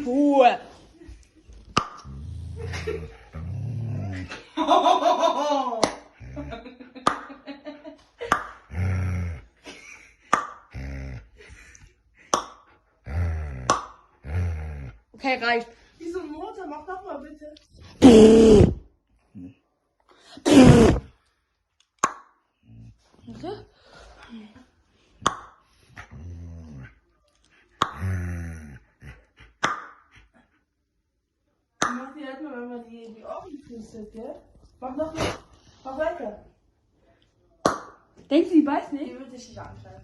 Ruhe. Okay, reicht. Wieso ein Motor? Mach doch mal bitte. Okay. Mach die erstmal, wenn man die Ohren füßelt, gell? Mach noch nicht. Mach weiter. Denkst du, die beißt Die nicht? wird dich nicht anschneiden.